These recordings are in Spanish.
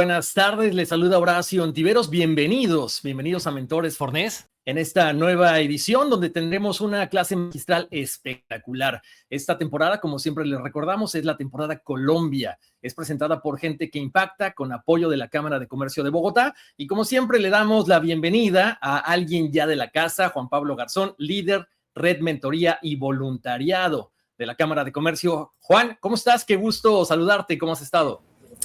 buenas tardes. Les saluda Horacio Ontiveros. Bienvenidos a Mentores Fornés en esta nueva edición donde tendremos una clase magistral espectacular. Esta temporada, como siempre les recordamos, es la temporada Colombia. Es presentada por Gente que Impacta con apoyo de la Cámara de Comercio de Bogotá y como siempre le damos la bienvenida a alguien ya de la casa, Juan Pablo Garzón, líder, red, mentoría y voluntariado de la Cámara de Comercio. Juan, ¿cómo estás? Qué gusto saludarte. ¿Cómo has estado?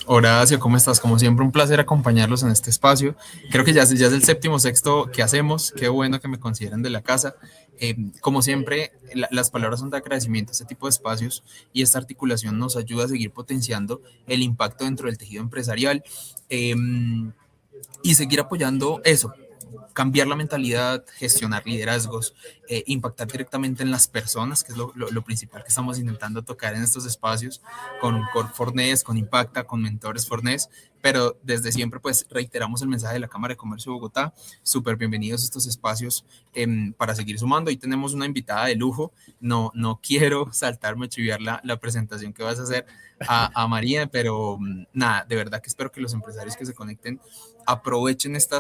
Horacio, ¿cómo estás? Como siempre, un placer acompañarlos en este espacio. Creo que ya es el séptimo, sexto que hacemos. Qué bueno que me consideren de la casa. Como siempre, las palabras son de agradecimiento a este tipo de espacios y esta articulación nos ayuda a seguir potenciando el impacto dentro del tejido empresarial y seguir apoyando eso. Cambiar la mentalidad, gestionar liderazgos, impactar directamente en las personas, que es lo principal que estamos intentando tocar en estos espacios, con Fornés, con Impacta, con Mentores Fornés, pero desde siempre pues reiteramos el mensaje de la Cámara de Comercio de Bogotá. Súper bienvenidos a estos espacios para seguir sumando. Hoy tenemos una invitada de lujo, no quiero saltarme a chiviar la presentación que vas a hacer a María, pero nada, de verdad que espero que los empresarios que se conecten aprovechen esta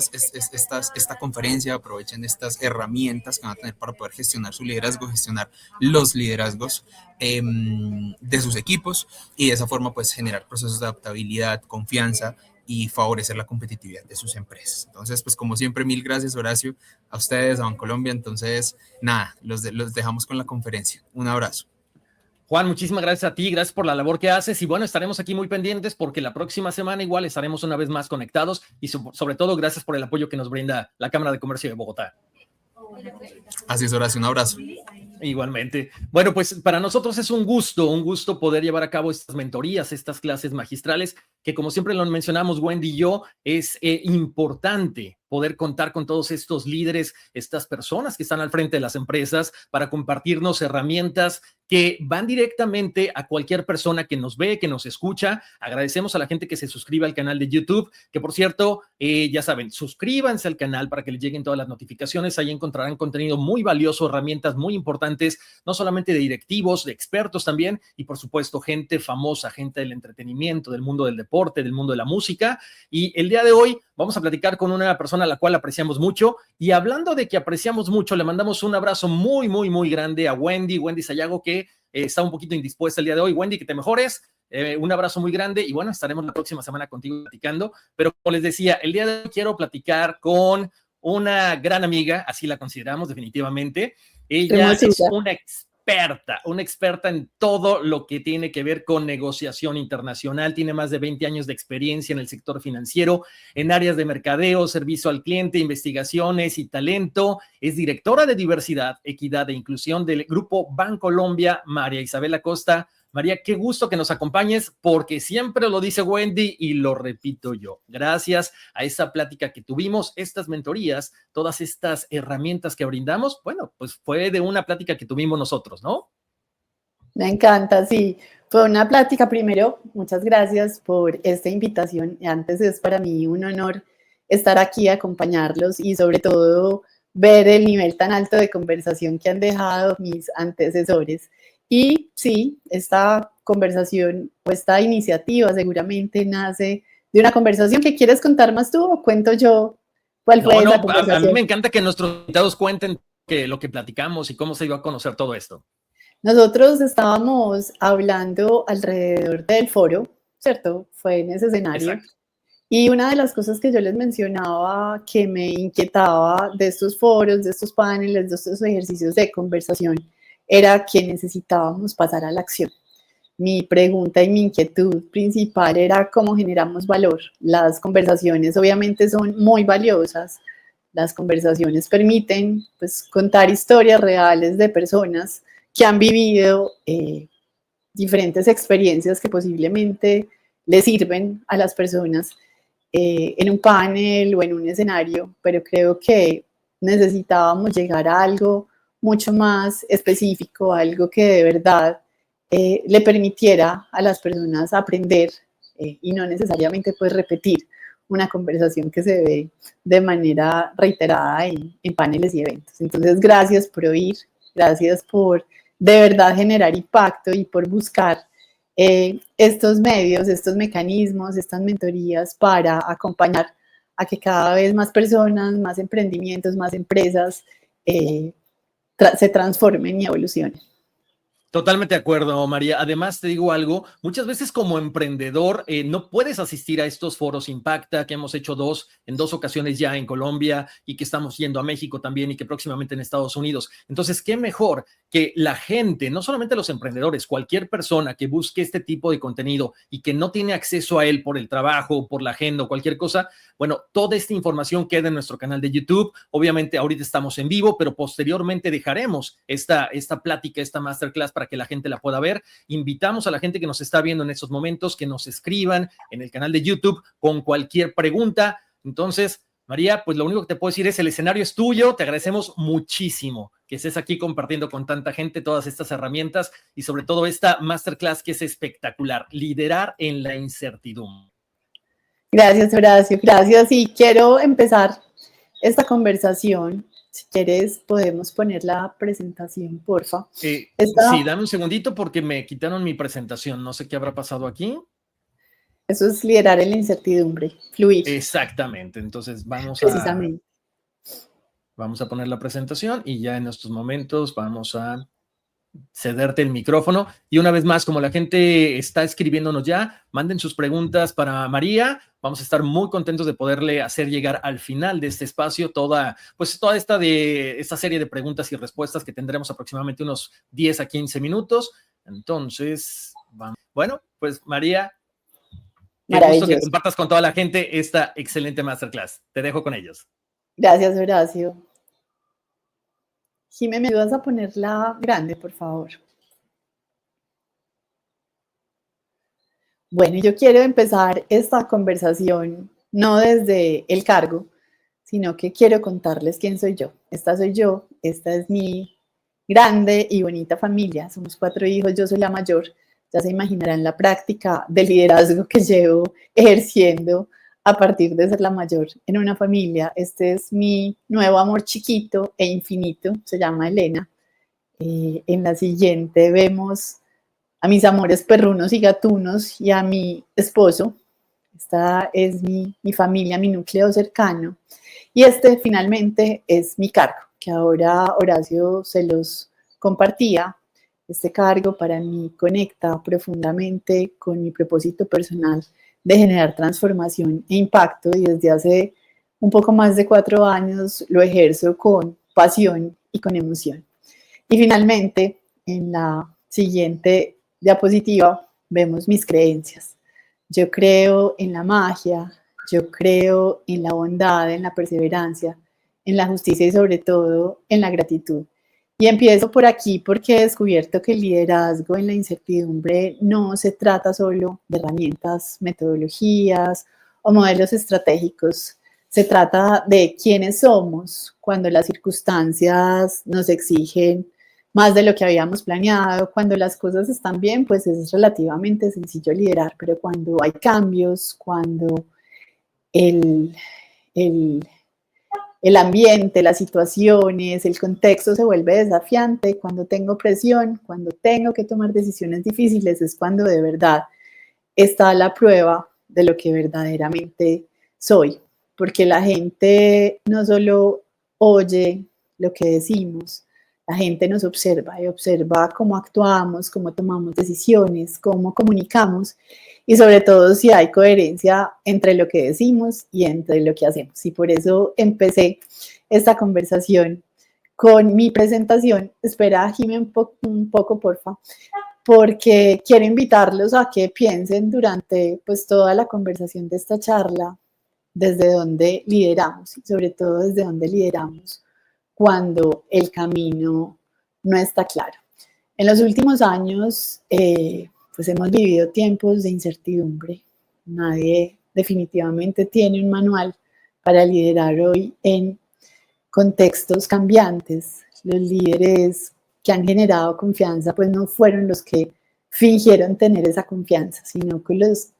conferencia, aprovechen estas herramientas que van a tener para poder gestionar su liderazgo, gestionar los liderazgos de sus equipos y de esa forma pues generar procesos de adaptabilidad, confianza y favorecer la competitividad de sus empresas. Entonces, pues como siempre, mil gracias Horacio, a ustedes, a Bancolombia. Entonces, nada, los dejamos con la conferencia. Un abrazo. Juan, muchísimas gracias a ti, gracias por la labor que haces y bueno, estaremos aquí muy pendientes porque la próxima semana igual estaremos una vez más conectados y sobre todo gracias por el apoyo que nos brinda la Cámara de Comercio de Bogotá. Así es, Horacio, un abrazo. Igualmente. Bueno, pues para nosotros es un gusto poder llevar a cabo estas mentorías, estas clases magistrales, que como siempre lo mencionamos Wendy y yo, es importante poder contar con todos estos líderes, estas personas que están al frente de las empresas para compartirnos herramientas que van directamente a cualquier persona que nos ve, que nos escucha. Agradecemos a la gente que se suscribe al canal de YouTube, que por cierto, ya saben, suscríbanse al canal para que les lleguen todas las notificaciones. Ahí encontrarán contenido muy valioso, herramientas muy importantes, no solamente de directivos, de expertos también, y por supuesto gente famosa, gente del entretenimiento, del mundo del deporte, del mundo de la música. Y el día de hoy vamos a platicar con una persona a la cual apreciamos mucho. Y hablando de que apreciamos mucho, le mandamos un abrazo muy grande a Wendy Sayago, que está un poquito indispuesta el día de hoy. Wendy, que te mejores. Un abrazo muy grande y bueno, estaremos la próxima semana contigo platicando. Pero como les decía, el día de hoy quiero platicar con una gran amiga, así la consideramos definitivamente. Ella es una experta en todo lo que tiene que ver con negociación internacional. Tiene más de 20 años de experiencia en el sector financiero, en áreas de mercadeo, servicio al cliente, investigaciones y talento. Es directora de diversidad, equidad e inclusión del grupo Bancolombia. María Isabel Acosta. María, qué gusto que nos acompañes, porque siempre lo dice Wendy y lo repito yo. Gracias a esa plática que tuvimos, estas mentorías, todas estas herramientas que brindamos, bueno, pues fue de una plática que tuvimos nosotros, ¿no? Me encanta, sí. Fue una plática. Primero, muchas gracias por esta invitación. Antes es para mí un honor estar aquí, acompañarlos y sobre todo ver el nivel tan alto de conversación que han dejado mis antecesores. Y sí, esta conversación o esta iniciativa seguramente nace de una conversación. ¿Que quieres contar más tú o cuento yo cuál fue esa conversación? A mí me encanta que nuestros invitados cuenten lo que platicamos y cómo se iba a conocer todo esto. Nosotros estábamos hablando alrededor del foro, ¿cierto? Fue en ese escenario. Exacto. Y una de las cosas que yo les mencionaba que me inquietaba de estos foros, de estos paneles, de estos ejercicios de conversación, era que necesitábamos pasar a la acción. Mi pregunta y mi inquietud principal era cómo generamos valor. Las conversaciones obviamente son muy valiosas. Las conversaciones permiten pues, contar historias reales de personas que han vivido diferentes experiencias que posiblemente les sirven a las personas en un panel o en un escenario, pero creo que necesitábamos llegar a algo mucho más específico, algo que de verdad le permitiera a las personas aprender y no necesariamente pues repetir una conversación que se ve de manera reiterada en paneles y eventos. Entonces, gracias por oír, gracias por de verdad generar impacto y por buscar estos medios, estos mecanismos, estas mentorías para acompañar a que cada vez más personas, más emprendimientos, más empresas se transformen y evolucionen. Totalmente de acuerdo, María. Además, te digo algo, muchas veces como emprendedor no puedes asistir a estos foros Impacta, que hemos hecho en dos ocasiones ya en Colombia y que estamos yendo a México también y que próximamente en Estados Unidos. Entonces, qué mejor que la gente, no solamente los emprendedores, cualquier persona que busque este tipo de contenido y que no tiene acceso a él por el trabajo, por la agenda o cualquier cosa, bueno, toda esta información queda en nuestro canal de YouTube. Obviamente, ahorita estamos en vivo, pero posteriormente dejaremos esta plática, esta masterclass para que la gente la pueda ver. Invitamos a la gente que nos está viendo en estos momentos que nos escriban en el canal de YouTube con cualquier pregunta. Entonces, María, pues lo único que te puedo decir es el escenario es tuyo. Te agradecemos muchísimo que estés aquí compartiendo con tanta gente todas estas herramientas y sobre todo esta masterclass que es espectacular, liderar en la incertidumbre. Gracias, Horacio, gracias. Y quiero empezar esta conversación. Si quieres, podemos poner la presentación, porfa. Sí, dame un segundito porque me quitaron mi presentación. No sé qué habrá pasado aquí. Eso es liderar en la incertidumbre, fluir. Exactamente. Entonces vamos a poner la presentación y ya en estos momentos vamos a cederte el micrófono. Y una vez más, como la gente está escribiéndonos ya, manden sus preguntas para María. Vamos a estar muy contentos de poderle hacer llegar al final de este espacio toda esta serie de preguntas y respuestas que tendremos aproximadamente unos 10 a 15 minutos. Entonces, vamos. Bueno, pues María, qué gusto que compartas con toda la gente esta excelente masterclass. Te dejo con ellos. Gracias, Horacio. Jimé, ¿me ayudas a ponerla grande, por favor? Bueno, yo quiero empezar esta conversación no desde el cargo, sino que quiero contarles quién soy yo. Esta soy yo, esta es mi grande y bonita familia. Somos 4 hijos, yo soy la mayor. Ya se imaginarán la práctica de liderazgo que llevo ejerciendo a partir de ser la mayor en una familia. Este es mi nuevo amor chiquito e infinito, se llama Elena. En la siguiente vemos a mis amores perrunos y gatunos y a mi esposo. Esta es mi familia, mi núcleo cercano. Y este finalmente es mi cargo, que ahora Horacio se los compartía. Este cargo para mí conecta profundamente con mi propósito personal de generar transformación e impacto, y desde hace un poco más de 4 años lo ejerzo con pasión y con emoción. Y finalmente, en la siguiente diapositiva, vemos mis creencias. Yo creo en la magia, yo creo en la bondad, en la perseverancia, en la justicia y sobre todo en la gratitud. Y empiezo por aquí porque he descubierto que el liderazgo en la incertidumbre no se trata solo de herramientas, metodologías o modelos estratégicos. Se trata de quiénes somos cuando las circunstancias nos exigen más de lo que habíamos planeado. Cuando las cosas están bien, pues es relativamente sencillo liderar, pero cuando hay cambios, cuando el ambiente, las situaciones, el contexto se vuelve desafiante, cuando tengo presión, cuando tengo que tomar decisiones difíciles, es cuando de verdad está la prueba de lo que verdaderamente soy. Porque la gente no solo oye lo que decimos, la gente nos observa y observa cómo actuamos, cómo tomamos decisiones, cómo comunicamos y sobre todo si hay coherencia entre lo que decimos y entre lo que hacemos. Y por eso empecé esta conversación con mi presentación. Espera, Jimé, un poco, porfa, porque quiero invitarlos a que piensen durante pues toda la conversación de esta charla desde dónde lideramos y sobre todo desde dónde lideramos cuando el camino no está claro. En los últimos años, pues hemos vivido tiempos de incertidumbre. Nadie definitivamente tiene un manual para liderar hoy en contextos cambiantes. Los líderes que han generado confianza, pues no fueron los que fingieron tener esa confianza, sino que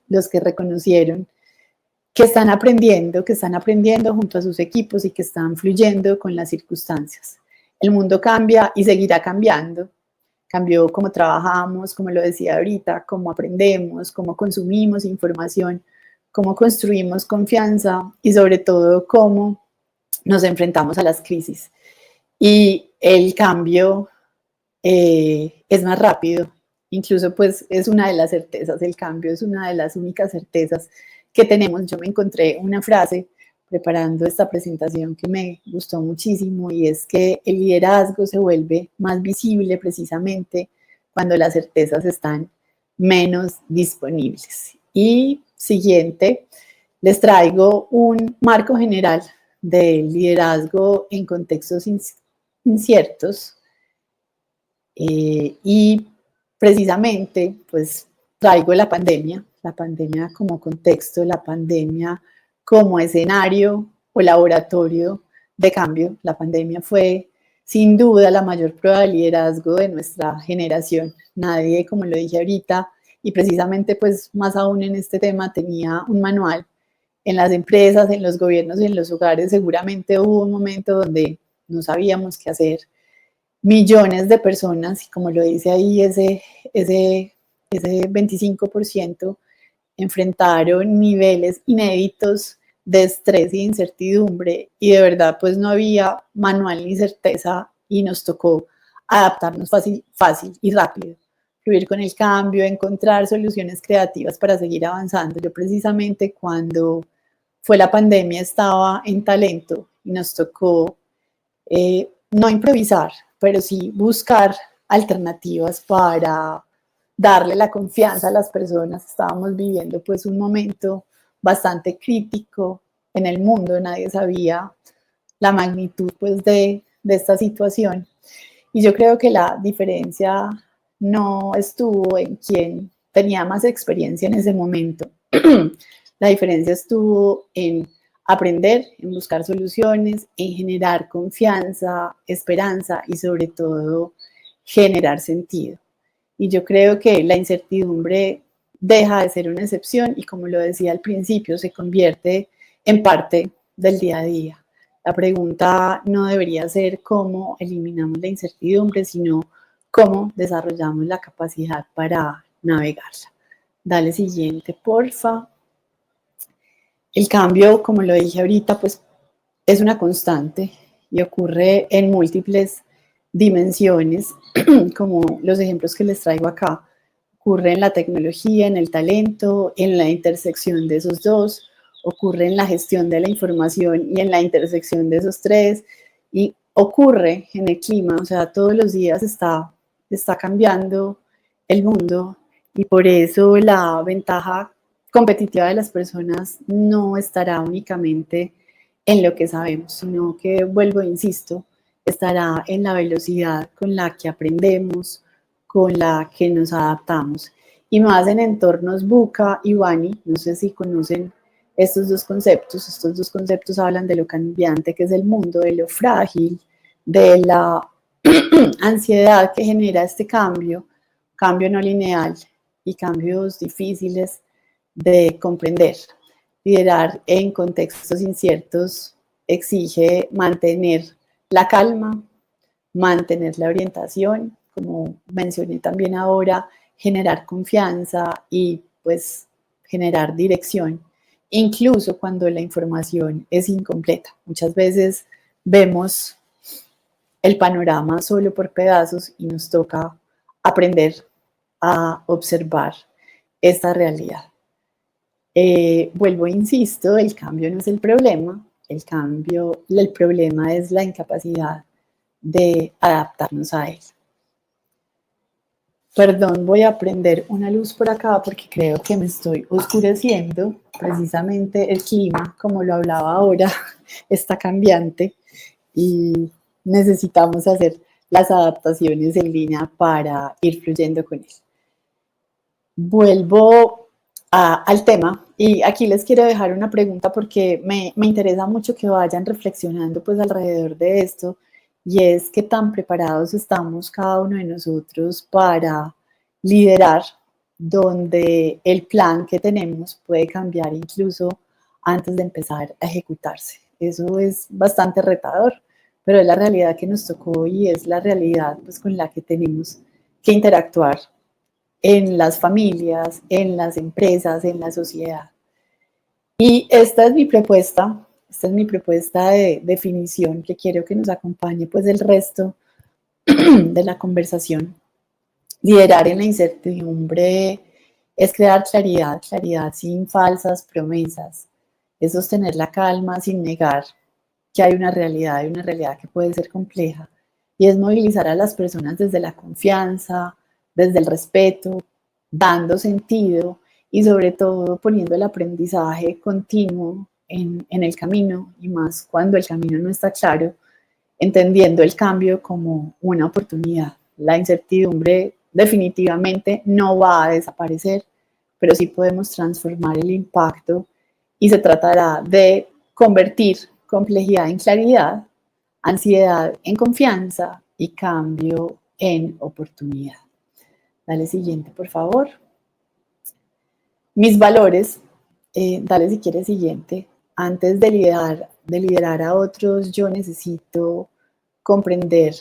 los que reconocieron que están aprendiendo junto a sus equipos y que están fluyendo con las circunstancias. El mundo cambia y seguirá cambiando. cambió cómo trabajamos, como lo decía ahorita, cómo aprendemos, cómo consumimos información, cómo construimos confianza y sobre todo cómo nos enfrentamos a las crisis. Y el cambio es más rápido, incluso pues es una de las certezas, el cambio es una de las únicas certezas que tenemos. Yo me encontré una frase preparando esta presentación que me gustó muchísimo y es que el liderazgo se vuelve más visible precisamente cuando las certezas están menos disponibles. Y siguiente, les traigo un marco general del liderazgo en contextos inciertos y precisamente pues traigo la pandemia como contexto, la pandemia como escenario o laboratorio de cambio. La pandemia fue sin duda la mayor prueba de liderazgo de nuestra generación. Nadie, como lo dije ahorita, y precisamente pues más aún en este tema, tenía un manual. En las empresas, en los gobiernos y en los hogares seguramente hubo un momento donde no sabíamos qué hacer. Millones de personas, y como lo dice ahí, ese 25% enfrentaron niveles inéditos de estrés e incertidumbre y de verdad pues no había manual ni certeza y nos tocó adaptarnos fácil y rápido, fluir con el cambio, encontrar soluciones creativas para seguir avanzando. Yo precisamente cuando fue la pandemia estaba en talento y nos tocó no improvisar, pero sí buscar alternativas para darle la confianza a las personas. Estábamos viviendo pues un momento bastante crítico en el mundo, nadie sabía la magnitud pues de esta situación. Y yo creo que la diferencia no estuvo en quién tenía más experiencia en ese momento. La diferencia estuvo en aprender, en buscar soluciones, en generar confianza, esperanza y sobre todo generar sentido. Y yo creo que la incertidumbre deja de ser una excepción y como lo decía al principio, se convierte en parte del día a día. La pregunta no debería ser cómo eliminamos la incertidumbre, sino cómo desarrollamos la capacidad para navegarla. Dale siguiente, porfa. El cambio, como lo dije ahorita, pues es una constante y ocurre en múltiples dimensiones, como los ejemplos que les traigo acá. Ocurre en la tecnología, en el talento, en la intersección de esos dos, ocurre en la gestión de la información y en la intersección de esos tres, y ocurre en el clima, o sea, todos los días está cambiando el mundo y por eso la ventaja competitiva de las personas no estará únicamente en lo que sabemos, sino que, vuelvo, insisto, estará en la velocidad con la que aprendemos, con la que nos adaptamos. Y más en entornos VUCA y WANI, no sé si conocen estos dos conceptos hablan de lo cambiante que es el mundo, de lo frágil, de la ansiedad que genera este cambio no lineal y cambios difíciles de comprender. Liderar en contextos inciertos exige mantener la calma, mantener la orientación, como mencioné también ahora, generar confianza y pues generar dirección, incluso cuando la información es incompleta. Muchas veces vemos el panorama solo por pedazos y nos toca aprender a observar esta realidad. Vuelvo, insisto, el cambio no es el problema, el problema es la incapacidad de adaptarnos a él. Perdón, voy a prender una luz por acá porque creo que me estoy oscureciendo. Precisamente el clima, como lo hablaba ahora, está cambiante y necesitamos hacer las adaptaciones en línea para ir fluyendo con él. Vuelvo al tema y aquí les quiero dejar una pregunta porque me interesa mucho que vayan reflexionando pues alrededor de esto, y es qué tan preparados estamos cada uno de nosotros para liderar donde el plan que tenemos puede cambiar incluso antes de empezar a ejecutarse. Eso es bastante retador, pero es la realidad que nos tocó y es la realidad pues con la que tenemos que interactuar en las familias, en las empresas, en la sociedad. Y esta es mi propuesta de definición que quiero que nos acompañe pues el resto de la conversación. Liderar en la incertidumbre es crear claridad, claridad sin falsas promesas, es sostener la calma sin negar que hay una realidad que puede ser compleja, y es movilizar a las personas desde la confianza, desde el respeto, dando sentido y sobre todo poniendo el aprendizaje continuo en el camino, y más cuando el camino no está claro, entendiendo el cambio como una oportunidad. La incertidumbre definitivamente no va a desaparecer, pero sí podemos transformar el impacto, y se tratará de convertir complejidad en claridad, ansiedad en confianza y cambio en oportunidad. Dale siguiente, por favor. Mis valores, dale si quieres siguiente. Antes de liderar a otros, yo necesito comprender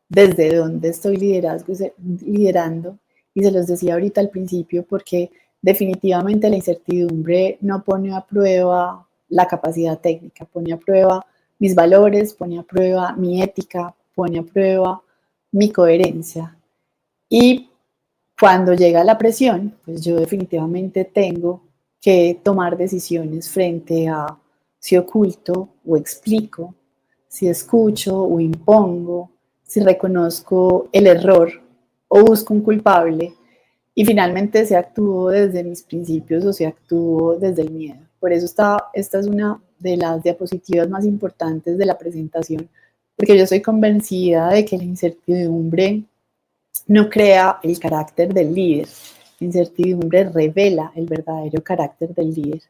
desde dónde estoy liderando, y se los decía ahorita al principio, porque definitivamente la incertidumbre no pone a prueba la capacidad técnica, pone a prueba mis valores, pone a prueba mi ética, pone a prueba mi coherencia. Y cuando llega la presión, pues yo definitivamente tengo que tomar decisiones frente a si oculto o explico, si escucho o impongo, si reconozco el error o busco un culpable, y finalmente si actúo desde mis principios o si actúo desde el miedo. Por eso esta es una de las diapositivas más importantes de la presentación, porque yo estoy convencida de que la incertidumbre no crea el carácter del líder. La incertidumbre revela el verdadero carácter del líder.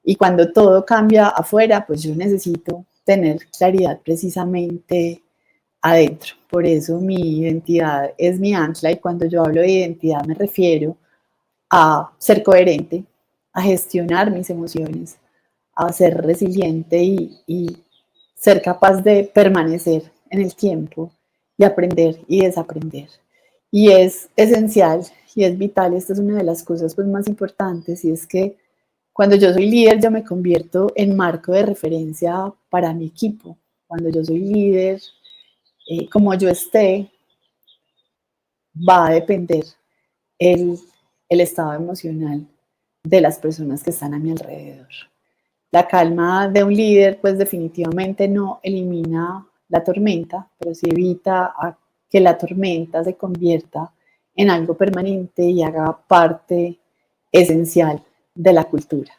Y cuando todo cambia afuera, pues yo necesito tener claridad precisamente adentro. Por eso mi identidad es mi ancla, y cuando yo hablo de identidad me refiero a ser coherente, a gestionar mis emociones, a ser resiliente y ser capaz de permanecer en el tiempo y aprender y desaprender. Y es esencial y es vital, esta es una de las cosas pues más importantes, y es que cuando yo soy líder yo me convierto en marco de referencia para mi equipo. Cuando yo soy líder, como yo esté, va a depender el, el estado emocional de las personas que están a mi alrededor. La calma de un líder pues definitivamente no elimina la tormenta, pero sí evita que la tormenta se convierta en algo permanente y haga parte esencial de la cultura.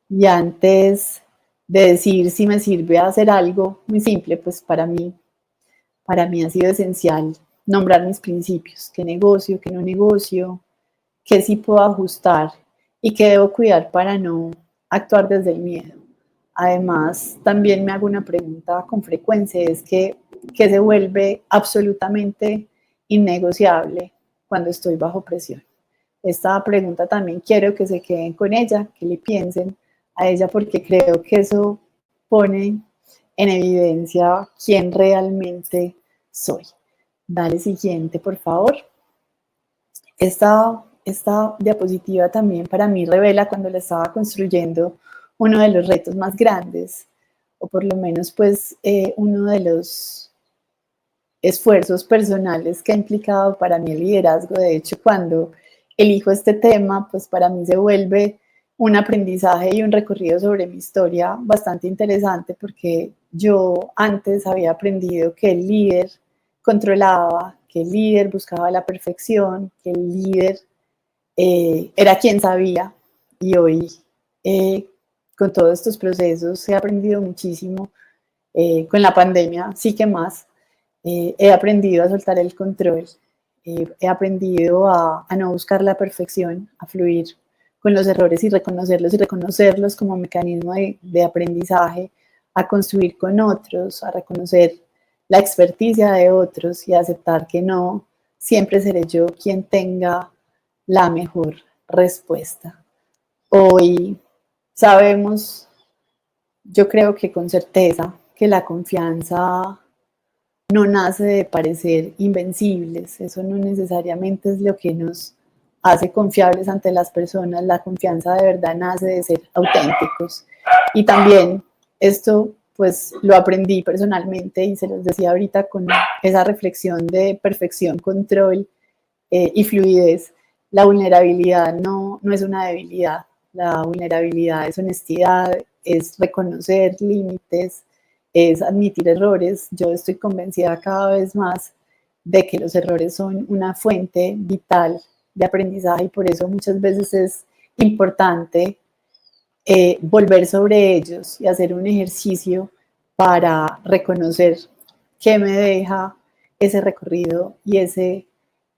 Y antes de decir si me sirve hacer algo muy simple, pues para mí ha sido esencial nombrar mis principios, qué negocio, qué no negocio, qué sí puedo ajustar y qué debo cuidar para no actuar desde el miedo. Además, también me hago una pregunta con frecuencia, es que se vuelve absolutamente innegociable cuando estoy bajo presión. Esta pregunta también quiero que se queden con ella, que le piensen a ella, porque creo que eso pone en evidencia quién realmente soy. Dale siguiente, por favor. Esta diapositiva también para mí revela cuando la estaba construyendo uno de los retos más grandes, o por lo menos pues uno de los esfuerzos personales que ha implicado para mí el liderazgo. De hecho, cuando elijo este tema, pues para mí se vuelve un aprendizaje y un recorrido sobre mi historia bastante interesante, porque yo antes había aprendido que el líder controlaba, que el líder buscaba la perfección, que el líder era quien sabía, y hoy con todos estos procesos he aprendido muchísimo. Con la pandemia sí que más. He aprendido a soltar el control, he aprendido a no buscar la perfección, a fluir con los errores y reconocerlos como mecanismo de aprendizaje, a construir con otros, a reconocer la experticia de otros y a aceptar que no siempre seré yo quien tenga la mejor respuesta. Hoy sabemos, yo creo que con certeza, que la confianza no nace de parecer invencibles, eso no necesariamente es lo que nos hace confiables ante las personas, la confianza de verdad nace de ser auténticos. Y también esto pues lo aprendí personalmente y se los decía ahorita con esa reflexión de perfección, control y fluidez. La vulnerabilidad no es una debilidad, la vulnerabilidad es honestidad, es reconocer límites, es admitir errores. Yo estoy convencida cada vez más de que los errores son una fuente vital de aprendizaje y por eso muchas veces es importante volver sobre ellos y hacer un ejercicio para reconocer qué me deja ese recorrido y ese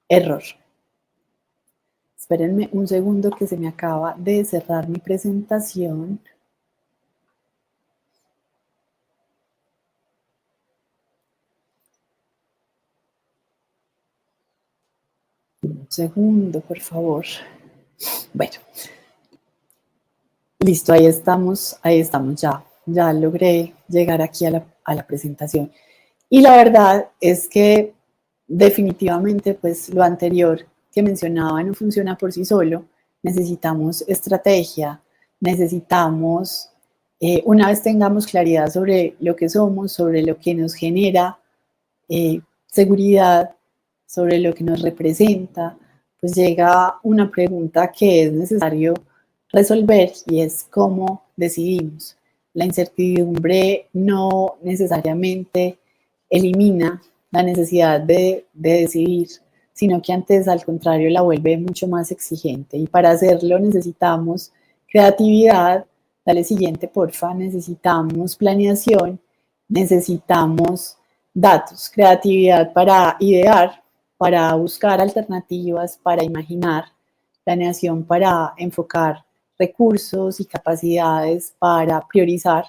error. Espérenme un segundo que se me acaba de cerrar mi presentación. Un segundo, por favor. Bueno, listo, ahí estamos ya logré llegar aquí a la presentación. Y la verdad es que definitivamente pues lo anterior que mencionaba no funciona por sí solo, necesitamos estrategia, necesitamos, una vez tengamos claridad sobre lo que somos, sobre lo que nos genera seguridad, sobre lo que nos representa, pues llega una pregunta que es necesario resolver y es cómo decidimos. La incertidumbre no necesariamente elimina la necesidad de decidir, sino que antes al contrario la vuelve mucho más exigente y para hacerlo necesitamos creatividad, dale siguiente porfa, necesitamos planeación, necesitamos datos, creatividad para idear, para buscar alternativas, para imaginar, planeación para enfocar recursos y capacidades, para priorizar,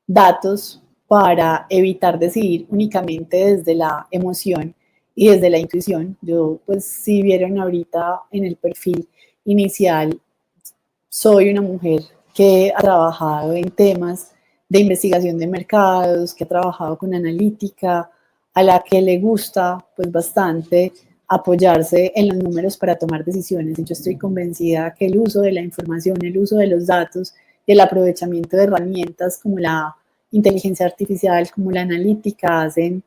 datos para evitar decidir únicamente desde la emoción y desde la intuición. Yo, pues, si vieron ahorita en el perfil inicial, soy una mujer que ha trabajado en temas de investigación de mercados, que ha trabajado con analítica, a la que le gusta pues bastante apoyarse en los números para tomar decisiones. Y yo estoy convencida que el uso de la información, el uso de los datos y el aprovechamiento de herramientas como la inteligencia artificial, como la analítica, hacen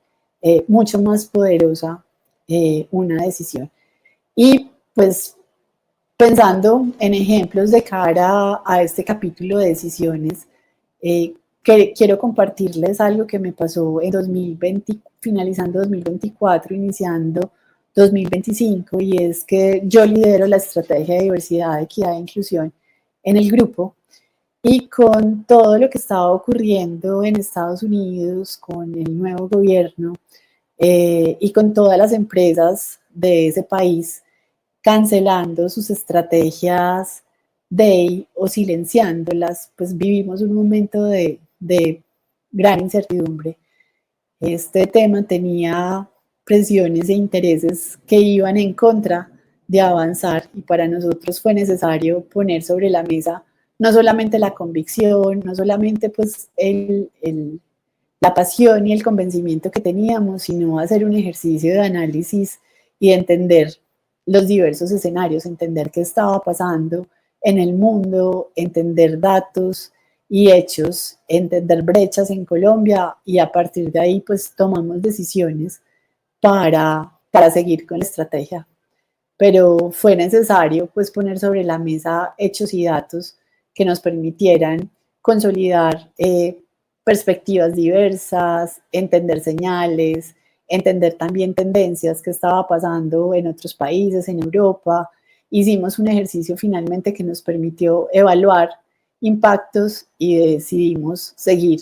mucho más poderosa una decisión. Y pues pensando en ejemplos de cara a este capítulo de decisiones, que quiero compartirles algo que me pasó en 2020, finalizando 2024, iniciando 2025, y es que yo lidero la estrategia de diversidad, equidad e inclusión en el grupo, y con todo lo que estaba ocurriendo en Estados Unidos, con el nuevo gobierno y con todas las empresas de ese país, cancelando sus estrategias Day o silenciándolas, pues vivimos un momento de gran incertidumbre. Este tema tenía presiones e intereses que iban en contra de avanzar y para nosotros fue necesario poner sobre la mesa no solamente la convicción, no solamente pues la pasión y el convencimiento que teníamos, sino hacer un ejercicio de análisis y de entender los diversos escenarios, entender qué estaba pasando en el mundo, entender datos y hechos, entender brechas en Colombia y a partir de ahí pues tomamos decisiones para seguir con la estrategia. Pero fue necesario pues poner sobre la mesa hechos y datos que nos permitieran consolidar perspectivas diversas, entender señales, entender también tendencias que estaba pasando en otros países, en Europa. Hicimos un ejercicio finalmente que nos permitió evaluar impactos y decidimos seguir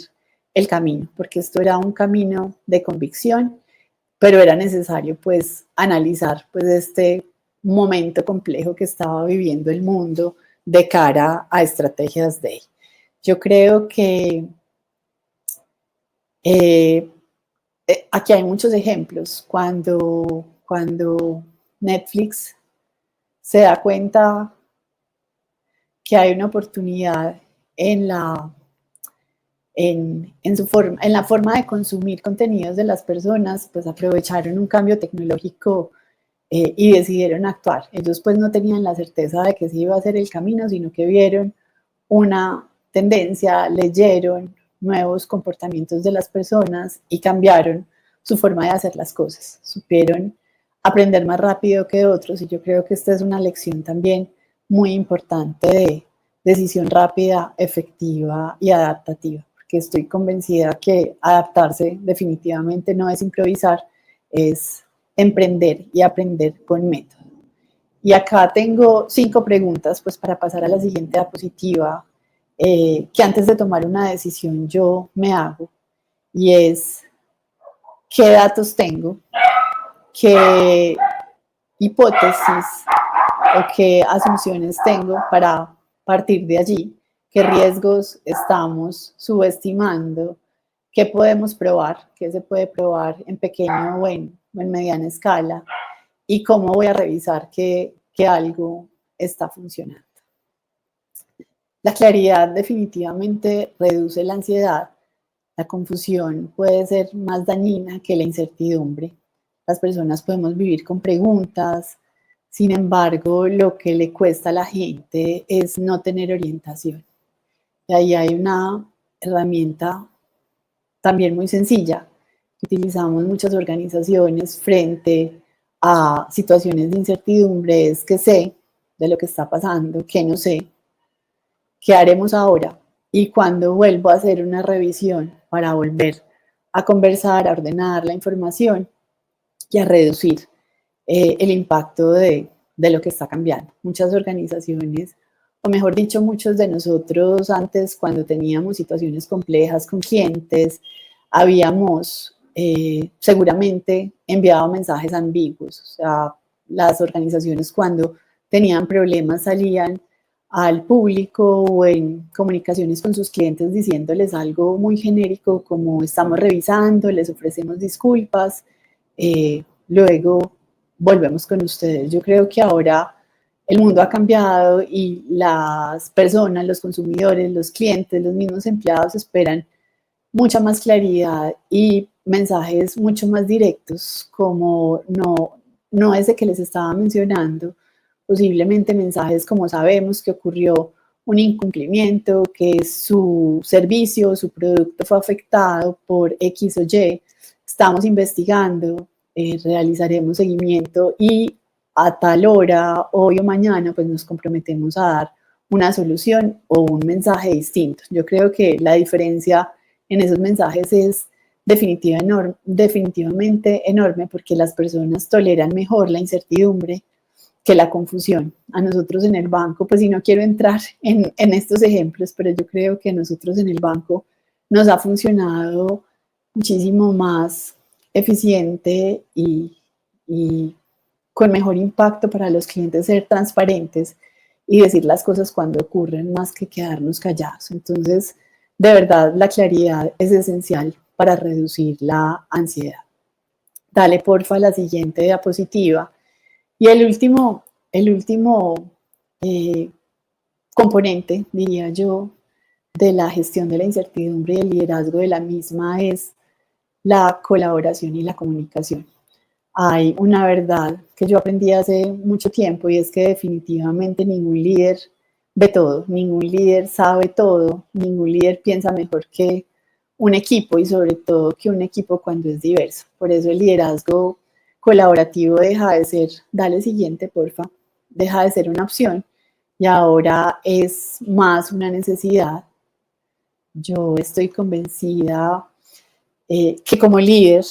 el camino, porque esto era un camino de convicción, pero era necesario pues analizar pues este momento complejo que estaba viviendo el mundo de cara a estrategias de. Yo creo que aquí hay muchos ejemplos. Cuando Netflix se da cuenta que hay una oportunidad en en su forma, en la forma de consumir contenidos de las personas, pues aprovecharon un cambio tecnológico y decidieron actuar. Ellos pues no tenían la certeza de que sí iba a ser el camino, sino que vieron una tendencia, leyeron nuevos comportamientos de las personas y cambiaron su forma de hacer las cosas. Supieron aprender más rápido que otros y yo creo que esta es una lección también muy importante de decisión rápida, efectiva y adaptativa, porque estoy convencida que adaptarse definitivamente no es improvisar, es emprender y aprender con método. Y acá tengo 5 preguntas pues para pasar a la siguiente diapositiva, que antes de tomar una decisión yo me hago, y es qué datos tengo, qué hipótesis o qué asunciones tengo para partir de allí, qué riesgos estamos subestimando, qué podemos probar, qué se puede probar en pequeño o en mediana escala, y cómo voy a revisar que algo está funcionando. La claridad definitivamente reduce la ansiedad. La confusión puede ser más dañina que la incertidumbre. Las personas podemos vivir con preguntas, sin embargo, lo que le cuesta a la gente es no tener orientación. Y ahí hay una herramienta también muy sencilla que utilizamos muchas organizaciones frente a situaciones de incertidumbre, es que sé de lo que está pasando, que no sé, qué haremos ahora y cuando vuelvo a hacer una revisión para volver a conversar, a ordenar la información y a reducir el impacto de lo que está cambiando. Muchas organizaciones, o mejor dicho, muchos de nosotros antes cuando teníamos situaciones complejas con clientes, habíamos seguramente enviado mensajes ambiguos. O sea, las organizaciones cuando tenían problemas salían al público o en comunicaciones con sus clientes diciéndoles algo muy genérico como estamos revisando, les ofrecemos disculpas, luego volvemos con ustedes. Yo creo que ahora el mundo ha cambiado y las personas, los consumidores, los clientes, los mismos empleados esperan mucha más claridad y mensajes mucho más directos, como no ese que les estaba mencionando, posiblemente mensajes como sabemos que ocurrió un incumplimiento, que su servicio, su producto fue afectado por X o Y, estamos investigando, realizaremos seguimiento y a tal hora, hoy o mañana, pues nos comprometemos a dar una solución o un mensaje distinto. Yo creo que la diferencia en esos mensajes es definitivamente enorme porque las personas toleran mejor la incertidumbre que la confusión. A nosotros en el banco, pues si no quiero entrar en estos ejemplos, pero yo creo que a nosotros en el banco nos ha funcionado muchísimo más eficiente y con mejor impacto para los clientes ser transparentes y decir las cosas cuando ocurren más que quedarnos callados. Entonces, de verdad, la claridad es esencial para reducir la ansiedad. Dale, porfa, la siguiente diapositiva. Y el último componente, diría yo, de la gestión de la incertidumbre y el liderazgo de la misma es la colaboración y la comunicación. Hay una verdad que yo aprendí hace mucho tiempo y es que definitivamente ningún líder ve todo, ningún líder sabe todo, ningún líder piensa mejor que un equipo y sobre todo que un equipo cuando es diverso. Por eso el liderazgo colaborativo deja de ser, dale siguiente porfa, deja de ser una opción y ahora es más una necesidad. Yo estoy convencida que como líder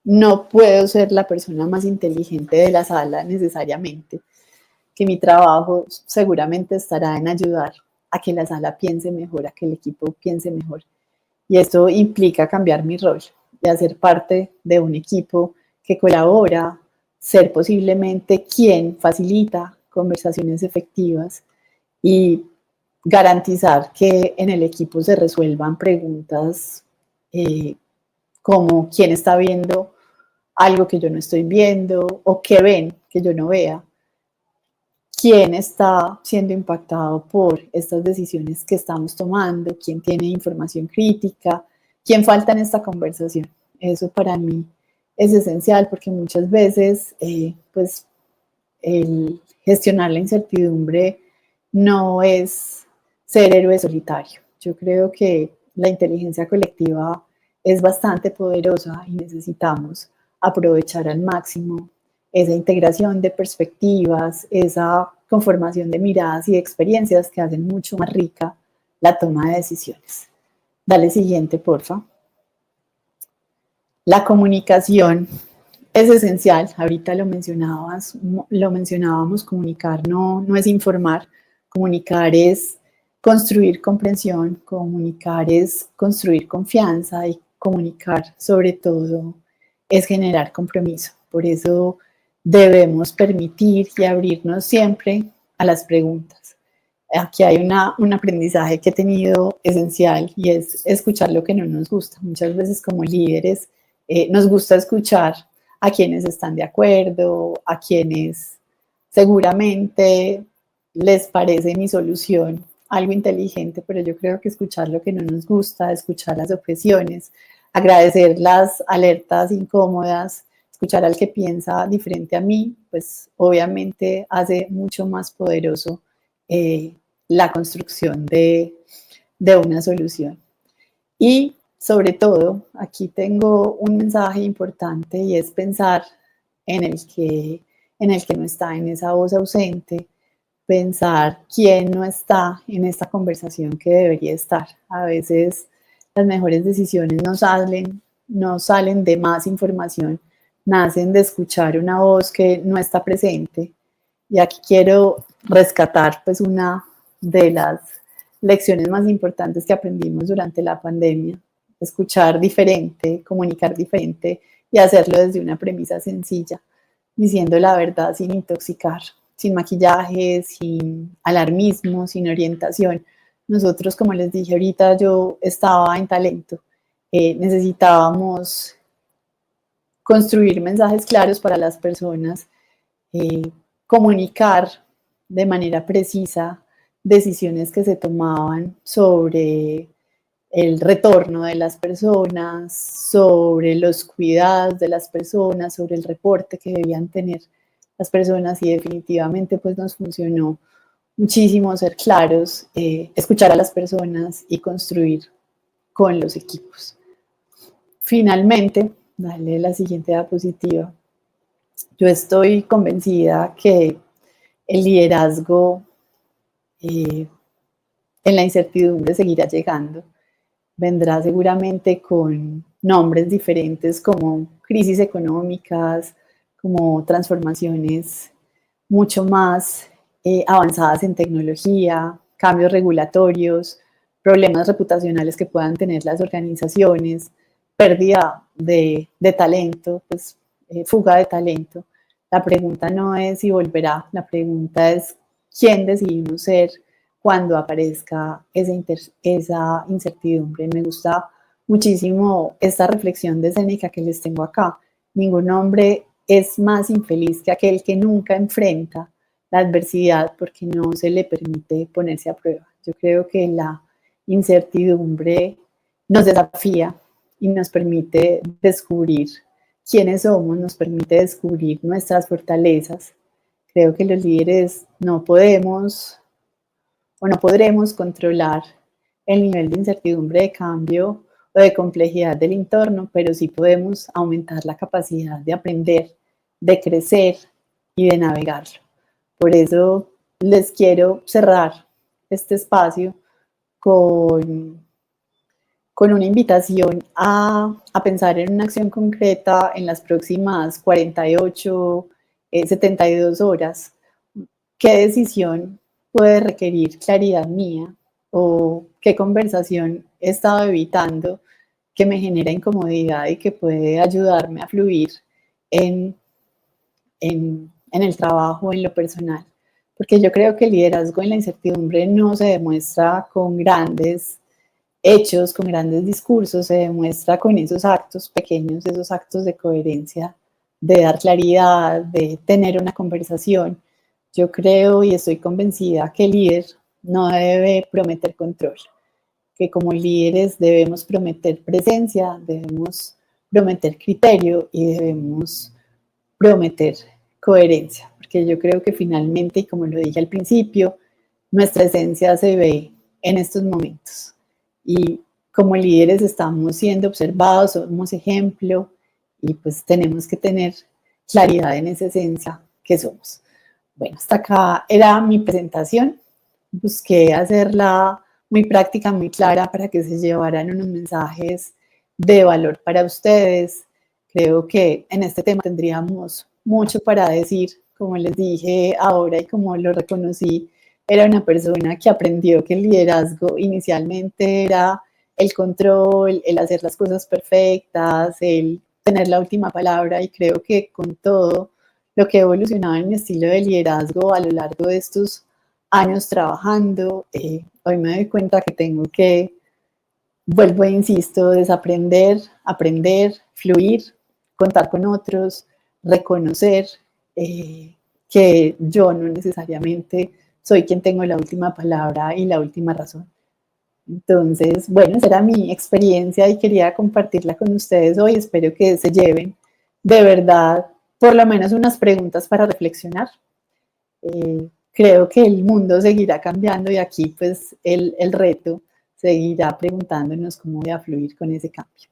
no puedo ser la persona más inteligente de la sala necesariamente, que mi trabajo seguramente estará en ayudar a que la sala piense mejor, a que el equipo piense mejor. Y esto implica cambiar mi rol y hacer parte de un equipo que colabora, ser posiblemente quien facilita conversaciones efectivas y garantizar que en el equipo se resuelvan preguntas como quién está viendo algo que yo no estoy viendo o qué ven que yo no vea. quién está siendo impactado por estas decisiones que estamos tomando, quién tiene información crítica, quién falta en esta conversación. Eso para mí es esencial porque muchas veces, pues, el gestionar la incertidumbre no es ser héroe solitario. Yo creo que la inteligencia colectiva es bastante poderosa y necesitamos aprovechar al máximo esa integración de perspectivas, esa conformación de miradas y de experiencias que hacen mucho más rica la toma de decisiones. Dale siguiente, porfa. La comunicación es esencial, ahorita lo mencionábamos, comunicar no es informar, comunicar es construir comprensión, comunicar es construir confianza y comunicar sobre todo es generar compromiso. Por eso debemos permitir y abrirnos siempre a las preguntas. Aquí hay un aprendizaje que he tenido esencial y es escuchar lo que no nos gusta. Muchas veces como líderes nos gusta escuchar a quienes están de acuerdo, a quienes seguramente les parece mi solución algo inteligente, pero yo creo que escuchar lo que no nos gusta, escuchar las objeciones, agradecer las alertas incómodas, escuchar al que piensa diferente a mí, pues obviamente hace mucho más poderoso la construcción de una solución. Y sobre todo, aquí tengo un mensaje importante y es pensar en el que no está, en esa voz ausente, pensar quién no está en esta conversación que debería estar. A veces las mejores decisiones no salen de más información, nacen de escuchar una voz que no está presente. Y aquí quiero rescatar pues una de las lecciones más importantes que aprendimos durante la pandemia: escuchar diferente, comunicar diferente y hacerlo desde una premisa sencilla, diciendo la verdad sin intoxicar, sin maquillaje, sin alarmismo, sin orientación. Nosotros, como les dije ahorita, yo estaba en talento. Necesitábamos construir mensajes claros para las personas, comunicar de manera precisa decisiones que se tomaban sobre el retorno de las personas, sobre los cuidados de las personas, sobre el reporte que debían tener las personas, y definitivamente pues nos funcionó muchísimo ser claros, escuchar a las personas y construir con los equipos. Finalmente, dale la siguiente diapositiva. Yo estoy convencida que el liderazgo en la incertidumbre seguirá llegando. Vendrá seguramente con nombres diferentes como crisis económicas, como transformaciones mucho más avanzadas en tecnología, cambios regulatorios, problemas reputacionales que puedan tener las organizaciones, pérdida de talento, pues, fuga de talento. La pregunta no es si volverá, la pregunta es quién decidimos ser cuando aparezca esa incertidumbre. Me gusta muchísimo esta reflexión de Séneca que les tengo acá. Ningún hombre es más infeliz que aquel que nunca enfrenta la adversidad porque no se le permite ponerse a prueba. Yo creo que la incertidumbre nos desafía y nos permite descubrir quiénes somos, nos permite descubrir nuestras fortalezas. Creo que los líderes no podemos o no podremos controlar el nivel de incertidumbre, de cambio o de complejidad del entorno, pero sí podemos aumentar la capacidad de aprender, de crecer y de navegarlo. Por eso les quiero cerrar este espacio con una invitación a pensar en una acción concreta en las próximas 48, 72 horas. ¿Qué decisión puede requerir claridad mía? ¿O qué conversación he estado evitando que me genera incomodidad y que puede ayudarme a fluir en el trabajo, en lo personal? Porque yo creo que el liderazgo en la incertidumbre no se demuestra con grandes hechos, con grandes discursos, se demuestra con esos actos pequeños, esos actos de coherencia, de dar claridad, de tener una conversación. Yo creo y estoy convencida que el líder no debe prometer control, que como líderes debemos prometer presencia, debemos prometer criterio y debemos prometer coherencia, porque yo creo que finalmente, y como lo dije al principio, nuestra esencia se ve en estos momentos. Y como líderes estamos siendo observados, somos ejemplo y pues tenemos que tener claridad en esa esencia que somos. Bueno, hasta acá era mi presentación. Busqué hacerla muy práctica, muy clara para que se llevaran unos mensajes de valor para ustedes. Creo que en este tema tendríamos mucho para decir. Como les dije ahora y como lo reconocí, era una persona que aprendió que el liderazgo inicialmente era el control, el hacer las cosas perfectas, el tener la última palabra, y creo que con todo lo que he evolucionado en mi estilo de liderazgo a lo largo de estos años trabajando, hoy me doy cuenta que tengo que, vuelvo e insisto, desaprender, aprender, fluir, contar con otros, reconocer que yo no necesariamente soy quien tengo la última palabra y la última razón. Entonces, bueno, esa era mi experiencia y quería compartirla con ustedes hoy. Espero que se lleven de verdad por lo menos unas preguntas para reflexionar. Creo que el mundo seguirá cambiando y aquí pues el reto seguirá preguntándonos cómo voy a fluir con ese cambio.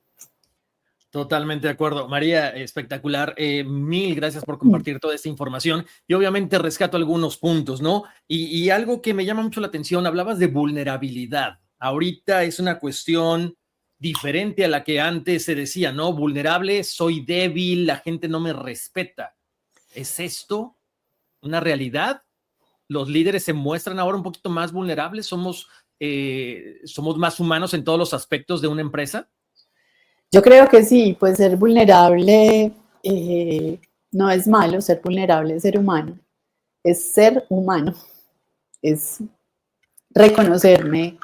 Totalmente de acuerdo. María, espectacular. Mil gracias por compartir toda esta información y obviamente rescato algunos puntos, ¿no? Y algo que me llama mucho la atención, hablabas de vulnerabilidad. Ahorita es una cuestión diferente a la que antes se decía, ¿no? Vulnerable, soy débil, la gente no me respeta. ¿Es esto una realidad? ¿Los líderes se muestran ahora un poquito más vulnerables? ¿Somos más humanos en todos los aspectos de una empresa? Yo creo que sí, pues ser vulnerable no es malo, ser vulnerable es ser humano, es reconocerme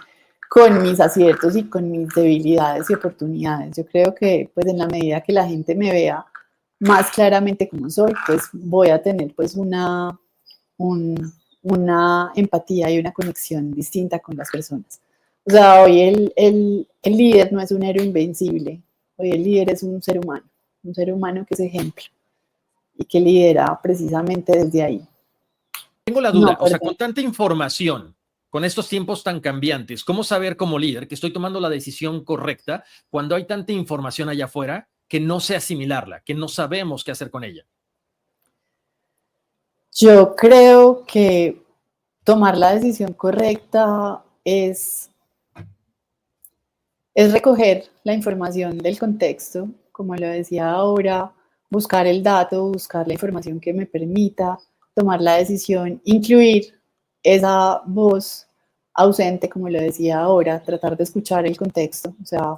con mis aciertos y con mis debilidades y oportunidades. Yo creo que pues en la medida que la gente me vea más claramente como soy, pues voy a tener pues una empatía y una conexión distinta con las personas. O sea, hoy el líder no es un héroe invencible, hoy el líder es un ser humano que es ejemplo y que lidera precisamente desde ahí. Tengo la duda, o sea, con tanta información, con estos tiempos tan cambiantes, ¿cómo saber como líder que estoy tomando la decisión correcta cuando hay tanta información allá afuera que no sé asimilarla, que no sabemos qué hacer con ella? Yo creo que tomar la decisión correcta es recoger la información del contexto, como lo decía ahora, buscar el dato, buscar la información que me permita tomar la decisión, incluir esa voz ausente, como lo decía ahora, tratar de escuchar el contexto, o sea,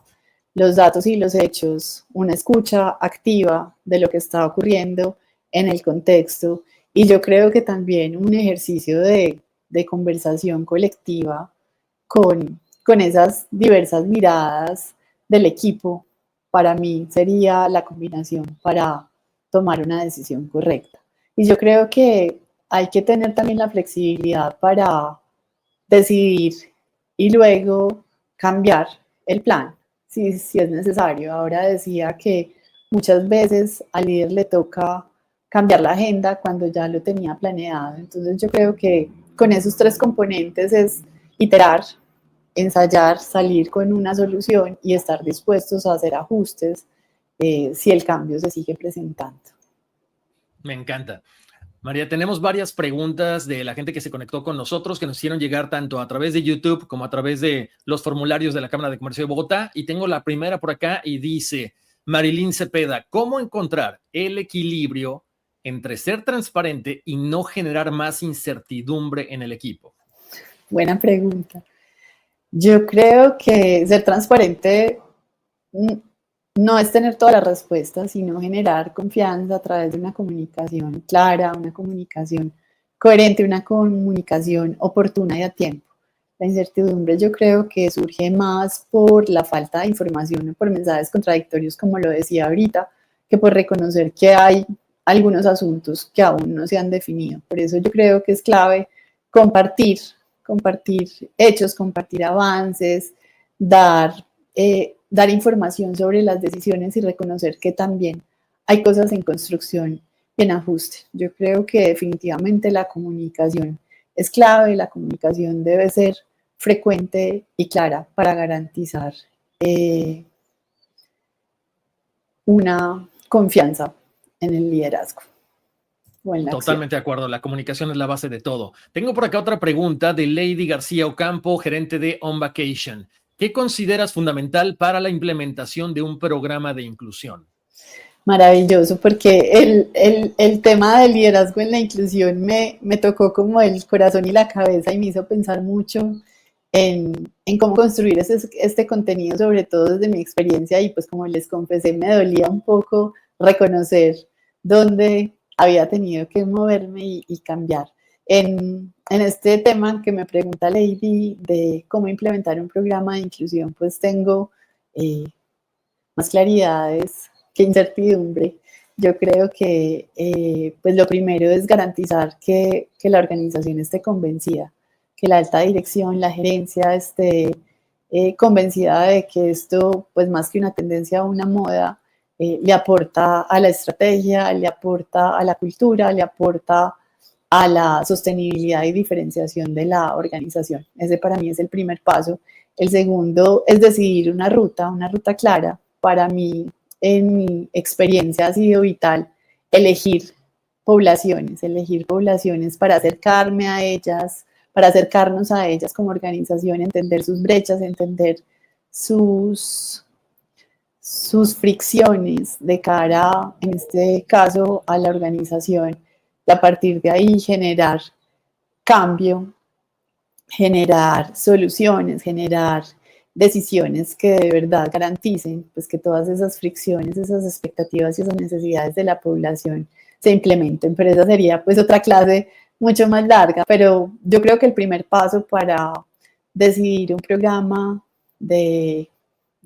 los datos y los hechos, una escucha activa de lo que está ocurriendo en el contexto. Y yo creo que también un ejercicio de conversación colectiva con esas diversas miradas del equipo, para mí sería la combinación para tomar una decisión correcta. Y yo creo que hay que tener también la flexibilidad para decidir y luego cambiar el plan, si es necesario. Ahora decía que muchas veces al líder le toca cambiar la agenda cuando ya lo tenía planeado. Entonces yo creo que con esos tres componentes es iterar, ensayar, salir con una solución y estar dispuestos a hacer ajustes si el cambio se sigue presentando. Me encanta. María, tenemos varias preguntas de la gente que se conectó con nosotros, que nos hicieron llegar tanto a través de YouTube como a través de los formularios de la Cámara de Comercio de Bogotá. Y tengo la primera por acá y dice, Marilyn Cepeda, ¿cómo encontrar el equilibrio entre ser transparente y no generar más incertidumbre en el equipo? Buena pregunta. Yo creo que ser transparente no es tener todas las respuestas, sino generar confianza a través de una comunicación clara, una comunicación coherente, una comunicación oportuna y a tiempo. La incertidumbre yo creo que surge más por la falta de información o por mensajes contradictorios, como lo decía ahorita, que por reconocer que hay algunos asuntos que aún no se han definido. Por eso yo creo que es clave compartir hechos, compartir avances, dar información sobre las decisiones y reconocer que también hay cosas en construcción y en ajuste. Yo creo que definitivamente la comunicación es clave, la comunicación debe ser frecuente y clara para garantizar una confianza en el liderazgo. Totalmente de acuerdo, la comunicación es la base de todo. Tengo por acá otra pregunta de Lady García Ocampo, gerente de On Vacation. ¿Qué consideras fundamental para la implementación de un programa de inclusión? Maravilloso, porque el tema del liderazgo en la inclusión me tocó como el corazón y la cabeza y me hizo pensar mucho en cómo construir este contenido, sobre todo desde mi experiencia, y pues como les confesé, me dolía un poco reconocer dónde había tenido que moverme y cambiar. En este tema que me pregunta Lady de cómo implementar un programa de inclusión, pues tengo más claridades que incertidumbre. Yo creo que pues lo primero es garantizar que la organización esté convencida, que la alta dirección, la gerencia esté convencida de que esto, pues más que una tendencia o una moda, le aporta a la estrategia, le aporta a la cultura, le aporta a la sostenibilidad y diferenciación de la organización. Ese para mí es el primer paso. El segundo es decidir una ruta clara. Para mí, en mi experiencia ha sido vital elegir poblaciones para acercarme a ellas, para acercarnos a ellas como organización, entender sus brechas, entender sus fricciones de cara, en este caso, a la organización, y a partir de ahí generar cambio, generar soluciones, generar decisiones que de verdad garanticen pues, que todas esas fricciones, esas expectativas y esas necesidades de la población se implementen. Pero esa sería pues otra clase mucho más larga. Pero yo creo que el primer paso para decidir un programa de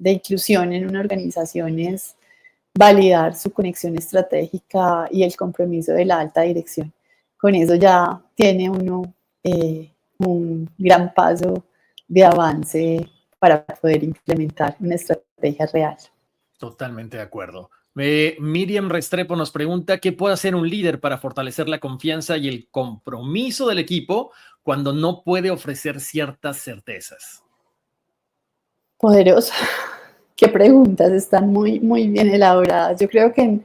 inclusión en una organización es validar su conexión estratégica y el compromiso de la alta dirección. Con eso ya tiene uno un gran paso de avance para poder implementar una estrategia real. Totalmente de acuerdo. Miriam Restrepo nos pregunta, ¿qué puede hacer un líder para fortalecer la confianza y el compromiso del equipo cuando no puede ofrecer ciertas certezas? Poderosa. Qué preguntas, están muy, muy bien elaboradas. Yo creo que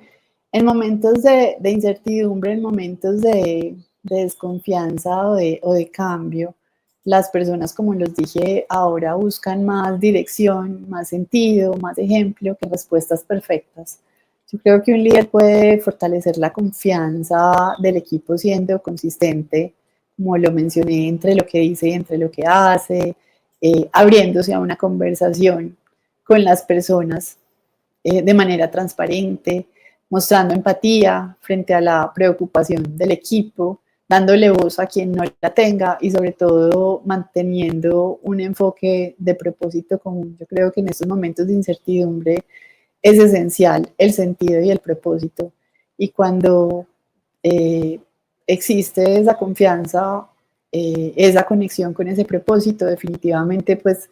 en momentos de incertidumbre, en momentos de desconfianza o de cambio, las personas, como los dije, ahora buscan más dirección, más sentido, más ejemplo que respuestas perfectas. Yo creo que un líder puede fortalecer la confianza del equipo siendo consistente, como lo mencioné, entre lo que dice y entre lo que hace, abriéndose a una conversación con las personas de manera transparente, mostrando empatía frente a la preocupación del equipo, dándole voz a quien no la tenga y sobre todo manteniendo un enfoque de propósito común. Yo creo que en estos momentos de incertidumbre es esencial el sentido y el propósito. Y cuando existe esa confianza, esa conexión con ese propósito, definitivamente pues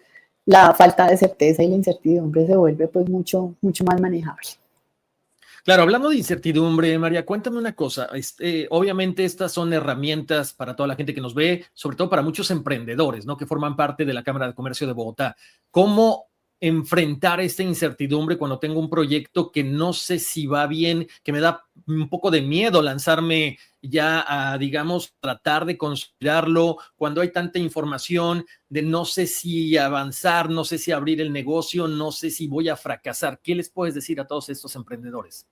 la falta de certeza y la incertidumbre se vuelve pues mucho, mucho más manejable. Claro, hablando de incertidumbre, María, cuéntame una cosa. Obviamente estas son herramientas para toda la gente que nos ve, sobre todo para muchos emprendedores, ¿no? Que forman parte de la Cámara de Comercio de Bogotá. ¿Cómo enfrentar esta incertidumbre cuando tengo un proyecto que no sé si va bien, que me da un poco de miedo lanzarme ya a, digamos, tratar de considerarlo cuando hay tanta información de no sé si avanzar, no sé si abrir el negocio, no sé si voy a fracasar? ¿Qué les puedes decir a todos estos emprendedores?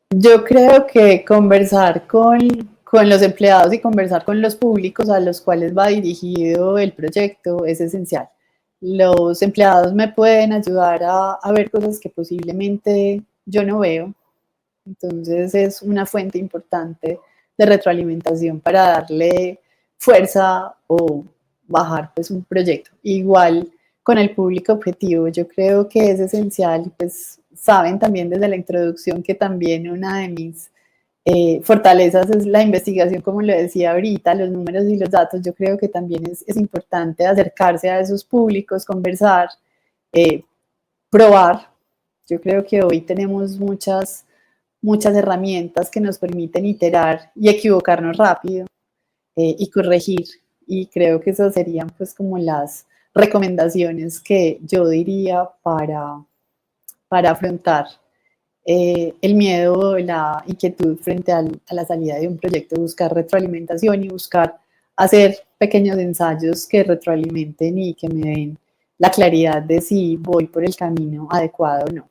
Yo creo que conversar con los empleados y conversar con los públicos a los cuales va dirigido el proyecto es esencial. Los empleados me pueden ayudar a ver cosas que posiblemente yo no veo. Entonces es una fuente importante de retroalimentación para darle fuerza o bajar pues un proyecto. Igual con el público objetivo, yo creo que es esencial, pues saben también desde la introducción que también una de mis Fortalezas es la investigación, como lo decía ahorita, los números y los datos. Yo creo que también es importante acercarse a esos públicos, conversar, probar. Yo creo que hoy tenemos muchas herramientas que nos permiten iterar y equivocarnos rápido y corregir. Y creo que esas serían pues como las recomendaciones que yo diría para afrontar el miedo, la inquietud frente a la salida de un proyecto, buscar retroalimentación y buscar hacer pequeños ensayos que retroalimenten y que me den la claridad de si voy por el camino adecuado o no,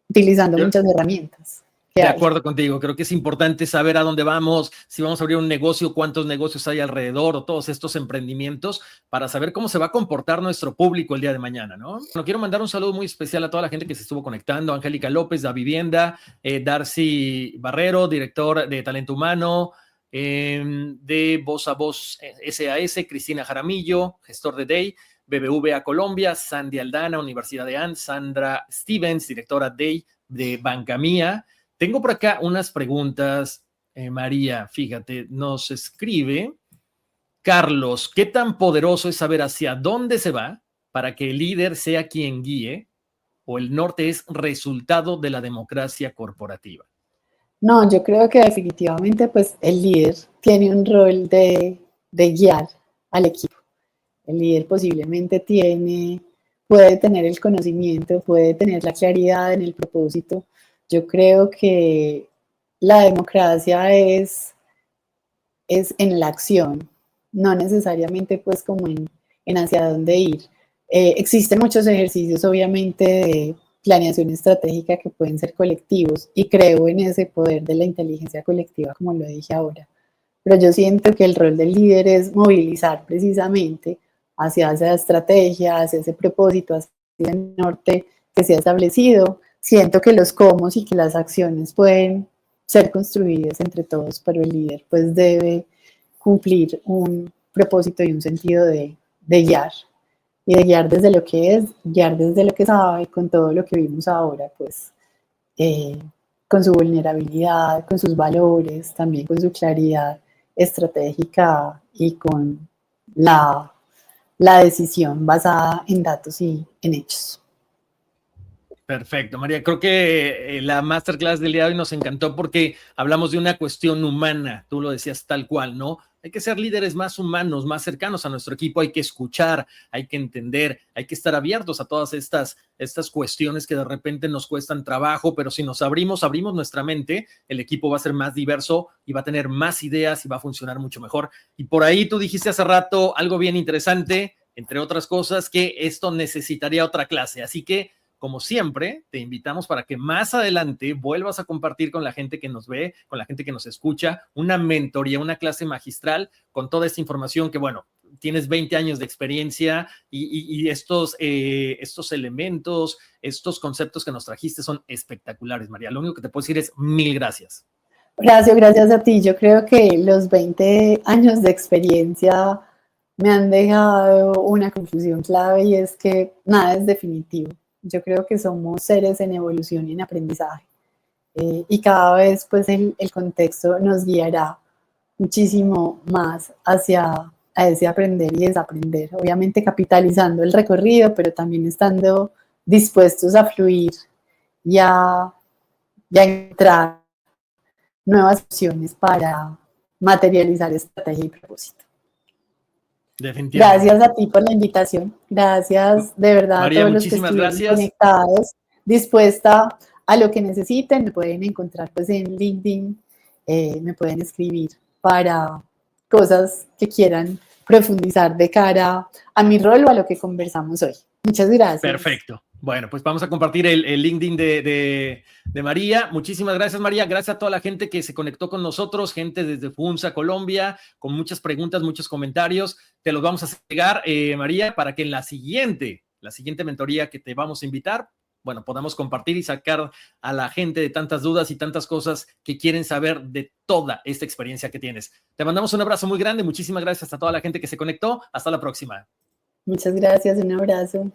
utilizando muchas herramientas. De acuerdo contigo, creo que es importante saber a dónde vamos, si vamos a abrir un negocio, cuántos negocios hay alrededor o todos estos emprendimientos para saber cómo se va a comportar nuestro público el día de mañana, ¿no? Bueno, quiero mandar un saludo muy especial a toda la gente que se estuvo conectando, Angélica López, Da Vivienda, Darcy Barrero, director de Talento Humano, de Voz a Voz SAS, Cristina Jaramillo, gestor de DEI, BBVA Colombia, Sandy Aldana, Universidad de ANT, Sandra Stevens, directora DEI de Banca Mía. Tengo por acá unas preguntas, María, fíjate, nos escribe Carlos, ¿qué tan poderoso es saber hacia dónde se va para que el líder sea quien guíe o el norte es resultado de la democracia corporativa? No, yo creo que definitivamente pues el líder tiene un rol de guiar al equipo. El líder posiblemente puede tener el conocimiento, puede tener la claridad en el propósito. Yo creo que la democracia es en la acción, no necesariamente pues como en hacia dónde ir. Existen muchos ejercicios obviamente de planeación estratégica que pueden ser colectivos y creo en ese poder de la inteligencia colectiva, como lo dije ahora. Pero yo siento que el rol del líder es movilizar precisamente hacia esa estrategia, hacia ese propósito, hacia el norte que se ha establecido. Siento que los cómo y que las acciones pueden ser construidas entre todos, pero el líder pues debe cumplir un propósito y un sentido de guiar. Y de guiar desde lo que es, guiar desde lo que sabe, con todo lo que vimos ahora, pues con su vulnerabilidad, con sus valores, también con su claridad estratégica y con la decisión basada en datos y en hechos. Perfecto, María. Creo que la masterclass del día de hoy nos encantó porque hablamos de una cuestión humana. Tú lo decías tal cual, ¿no? Hay que ser líderes más humanos, más cercanos a nuestro equipo. Hay que escuchar, hay que entender, hay que estar abiertos a todas estas cuestiones que de repente nos cuestan trabajo, pero si nos abrimos nuestra mente, el equipo va a ser más diverso y va a tener más ideas y va a funcionar mucho mejor. Y por ahí tú dijiste hace rato algo bien interesante, entre otras cosas, que esto necesitaría otra clase. Así que como siempre, te invitamos para que más adelante vuelvas a compartir con la gente que nos ve, con la gente que nos escucha, una mentoría, una clase magistral con toda esta información que, bueno, tienes 20 años de experiencia y estos elementos, estos conceptos que nos trajiste son espectaculares, María. Lo único que te puedo decir es mil gracias. Gracias a ti. Yo creo que los 20 años de experiencia me han dejado una conclusión clave y es que nada es definitivo. Yo creo que somos seres en evolución y en aprendizaje. Y cada vez pues el contexto nos guiará muchísimo más hacia a ese aprender y desaprender. Obviamente capitalizando el recorrido, pero también estando dispuestos a fluir y a entrar nuevas opciones para materializar estrategia y propósito. Definitivamente. Gracias a ti por la invitación. Gracias de verdad María, a todos los que estuvieron conectados, dispuesta a lo que necesiten. Me pueden encontrar pues en LinkedIn, me pueden escribir para cosas que quieran profundizar de cara a mi rol o a lo que conversamos hoy. Muchas gracias. Perfecto. Bueno, pues vamos a compartir el LinkedIn de María. Muchísimas gracias, María. Gracias a toda la gente que se conectó con nosotros, gente desde Funza, Colombia, con muchas preguntas, muchos comentarios. Te los vamos a hacer llegar, María, para que en la siguiente mentoría que te vamos a invitar, bueno, podamos compartir y sacar a la gente de tantas dudas y tantas cosas que quieren saber de toda esta experiencia que tienes. Te mandamos un abrazo muy grande. Muchísimas gracias a toda la gente que se conectó. Hasta la próxima. Muchas gracias. Un abrazo.